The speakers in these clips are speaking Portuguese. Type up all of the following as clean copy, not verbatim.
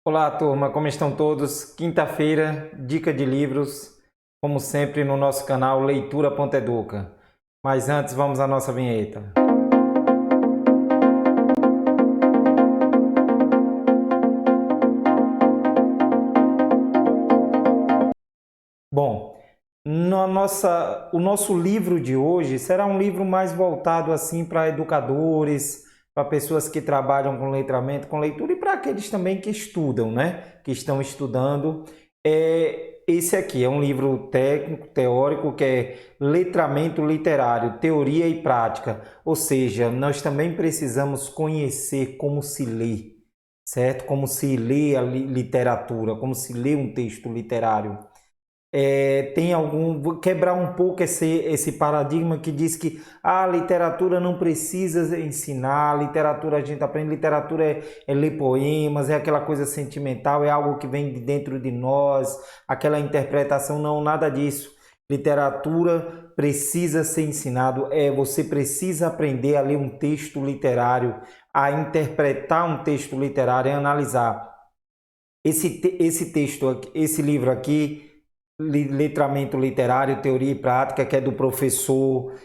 Olá, turma, como estão todos? Quinta-feira, dica de livros, como sempre no nosso canal Leitura.educa. Mas antes, vamos à nossa vinheta. Bom, o nosso livro de hoje será um livro mais voltado assim para educadores, para pessoas que trabalham com letramento, com leitura e para aqueles também que estudam, né? Que estão estudando. Esse aqui é um livro técnico, teórico, que é Letramento Literário, Teoria e Prática. Ou seja, nós também precisamos conhecer como se lê, certo? Como se lê a literatura, como se lê um texto literário. Vou quebrar um pouco esse paradigma que diz que a literatura não precisa ensinar, a literatura a gente aprende, literatura é ler poemas, é aquela coisa sentimental, é algo que vem de dentro de nós, aquela interpretação, não, nada disso. Literatura precisa ser ensinado, você precisa aprender a ler um texto literário, a interpretar um texto literário, a analisar. Esse texto, esse livro aqui, Letramento Literário, Teoria e Prática, que é do professor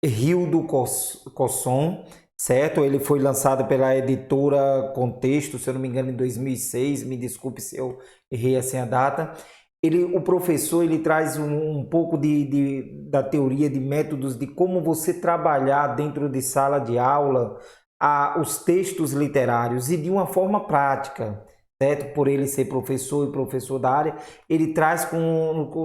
Rildo Cosson, certo? Ele foi lançado pela editora Contexto, se eu não me engano, em 2006. Me desculpe se eu errei assim a data. O professor ele traz um pouco da teoria, de métodos de como você trabalhar dentro de sala de aula os textos literários e de uma forma prática, certo? Por ele ser professor e professor da área, ele traz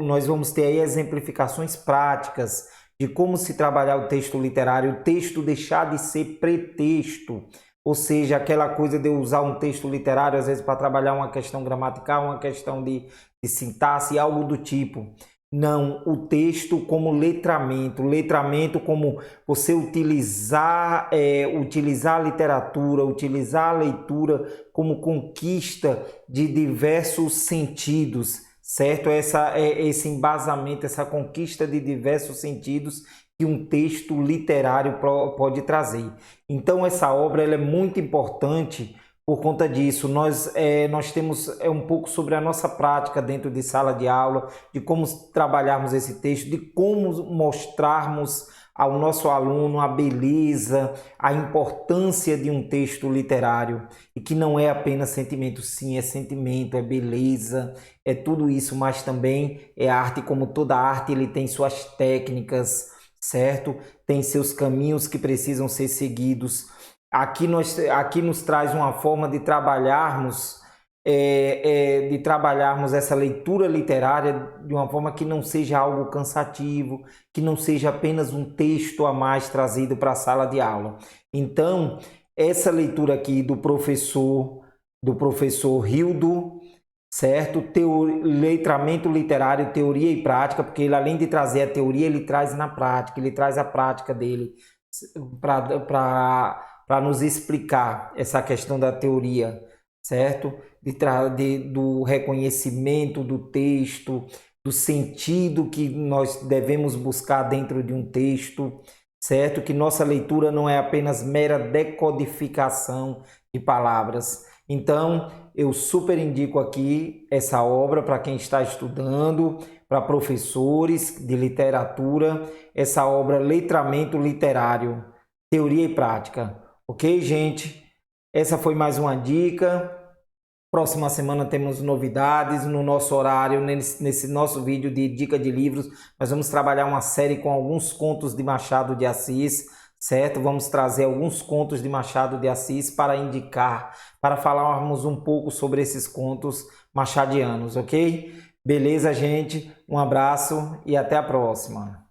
nós vamos ter aí exemplificações práticas de como se trabalhar o texto literário, o texto deixar de ser pretexto, ou seja, aquela coisa de eu usar um texto literário às vezes para trabalhar uma questão gramatical, uma questão de sintaxe, algo do tipo. Não, o texto como letramento como você utilizar a literatura, utilizar a leitura como conquista de diversos sentidos, certo? Esse embasamento, essa conquista de diversos sentidos que um texto literário pode trazer. Então essa obra ela é muito importante. Por conta disso, nós temos um pouco sobre a nossa prática dentro de sala de aula, de como trabalharmos esse texto, de como mostrarmos ao nosso aluno a beleza, a importância de um texto literário, e que não é apenas sentimento, sim, é sentimento, é beleza, é tudo isso, mas também é arte. Como toda arte, ele tem suas técnicas, certo? Tem seus caminhos que precisam ser seguidos. Aqui nos traz uma forma de trabalharmos essa leitura literária de uma forma que não seja algo cansativo, que não seja apenas um texto a mais trazido para a sala de aula. Então, essa leitura aqui do professor Rildo, certo? Letramento literário, teoria e prática, porque ele, além de trazer a teoria, ele traz na prática, ele traz a prática dele para nos explicar essa questão da teoria, certo? Do reconhecimento do texto, do sentido que nós devemos buscar dentro de um texto, certo? Que nossa leitura não é apenas mera decodificação de palavras. Então, eu super indico aqui essa obra para quem está estudando, para professores de literatura, essa obra Letramento Literário, Teoria e Prática. Ok, gente? Essa foi mais uma dica. Próxima semana temos novidades no nosso horário, nesse nosso vídeo de dica de livros. Nós vamos trabalhar uma série com alguns contos de Machado de Assis, certo? Vamos trazer alguns contos de Machado de Assis para indicar, para falarmos um pouco sobre esses contos machadianos, ok? Beleza, gente? Um abraço e até a próxima.